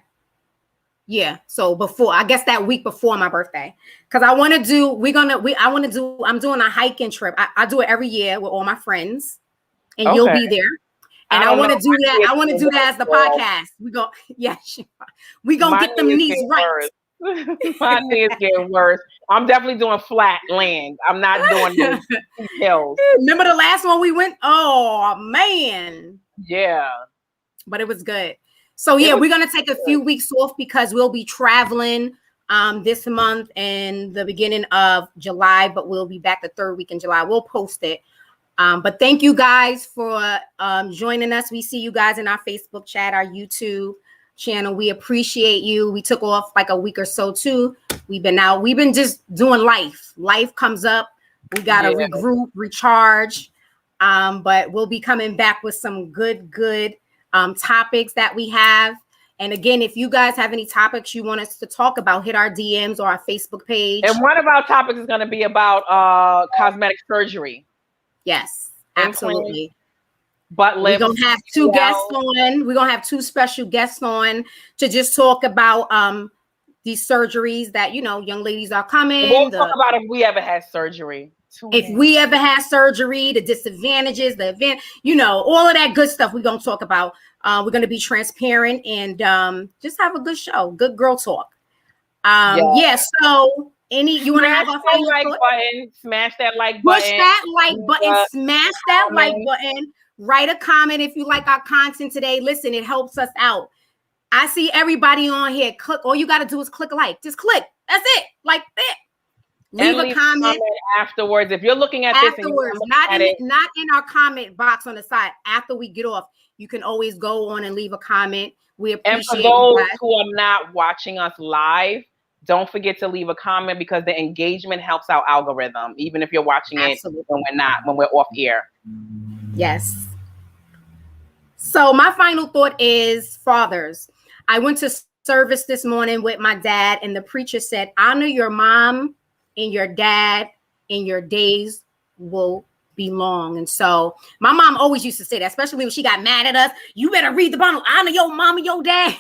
Yeah. So I guess that week before my birthday, because I want to do, I'm doing a hiking trip. I do it every year with all my friends, and you'll be there. And I want to do that. I want to do that as the podcast. We gonna get them knees right. My knees getting worse. I'm definitely doing flat land. I'm not doing those hills. Remember the last one we went? Oh man. Yeah. But it was good. So we're gonna take a few weeks off because we'll be traveling this month and the beginning of July, but we'll be back the third week in July. We'll post it. But thank you guys for joining us. We see you guys in our Facebook chat, our YouTube channel. We appreciate you. We took off like a week or so too. We've been just doing life. Life comes up. We got to regroup, recharge. But we'll be coming back with some good topics that we have. And again, if you guys have any topics you want us to talk about, hit our DMs or our Facebook page. And one of our topics is going to be about cosmetic surgery. Yes, absolutely. Butt We're lift. gonna have two guests on. We're gonna have two special guests on to just talk about these surgeries that young ladies are coming. We'll talk about if we ever had surgery. If we ever had surgery, the disadvantages, the event, all of that good stuff we're gonna talk about. We're gonna be transparent and just have a good show, good girl talk. So you want to have a final like thought? button, smash that like button, push that like button, smash that like button, write a comment if you like our content today. Listen, it helps us out. I see everybody on here. Click. All you got to do is click like. Just click. That's it. Like that. Leave a comment afterwards. If you're looking at this, not in our comment box on the side. After we get off, you can always go on and leave a comment. We appreciate. And for those who are not watching us live, don't forget to leave a comment because the engagement helps our algorithm, even if you're watching it when we're off air. Yes. So my final thought is fathers. I went to service this morning with my dad, and the preacher said, honor your mom and your dad, and your days will be long. And so my mom always used to say that, especially when she got mad at us. You better read the Bible, honor your mom and your dad.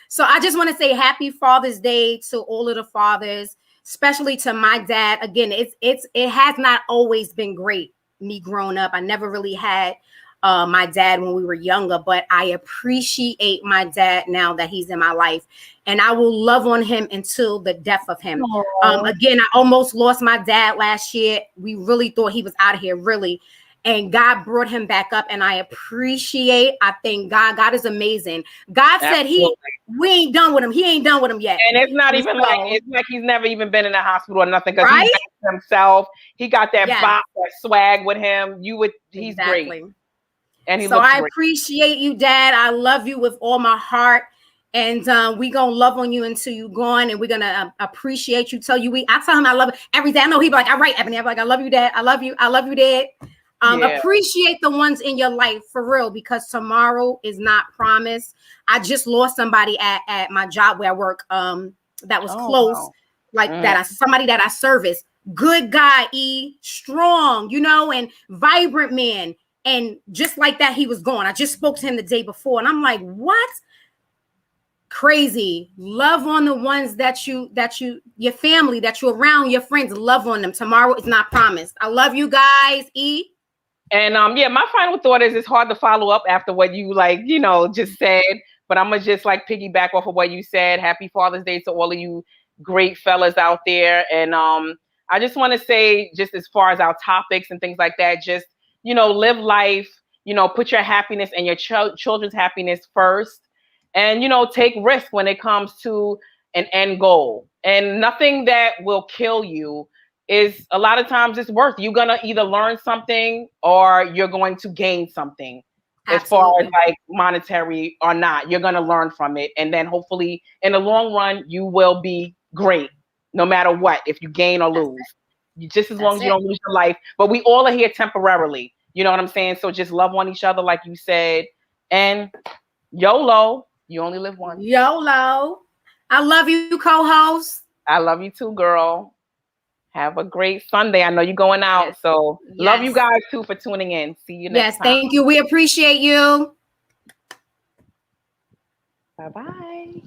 So I just want to say happy Father's Day to all of the fathers, especially to my dad. Again, it has not always been great, me growing up. I never really had my dad when we were younger, but I appreciate my dad now that he's in my life, and I will love on him until the death of him. Again, I almost lost my dad last year. We really thought he was out of here, really, and God brought him back up, and I thank God. God is amazing. God said we ain't done with him. He ain't done with him yet. And it's not even it's like he's never even been in a hospital or nothing, because he's himself. He got that bop, that swag with him. He's great. And so I appreciate you, Dad. I love you with all my heart. And we're going to love on you until you're gone. And we're going to appreciate you. I tell him I love it every day. I know he'll be like, all right, Ebony. I'm like, I love you, Dad. I love you. I love you, Dad. Appreciate the ones in your life for real, because tomorrow is not promised. I just lost somebody at my job where I work that was close. Wow. Somebody that I service. Good guy, strong, and vibrant man. And just like that, he was gone. I just spoke to him the day before, and I'm like, what? Crazy. Love on the ones that your family, that you're around, your friends, love on them. Tomorrow is not promised. I love you guys, And my final thought is it's hard to follow up after what you just said, but I'm gonna just piggyback off of what you said. Happy Father's Day to all of you great fellas out there. And I just want to say, just as far as our topics and things like that, just live life, put your happiness and your children's happiness first, and, take risk when it comes to an end goal. And nothing that will kill you is a lot of times it's worth. You're going to either learn something or you're going to gain something. Absolutely. As far as monetary or not, you're going to learn from it. And then hopefully in the long run, you will be great no matter what, if you gain or lose. Just as long as you don't lose your life. But we all are here temporarily. You know what I'm saying? So just love on each other, like you said. And YOLO. You only live once. YOLO. I love you, co-host. I love you too, girl. Have a great Sunday. I know you're going out. Yes. So love you guys too for tuning in. See you next time. Yes, thank you. We appreciate you. Bye-bye.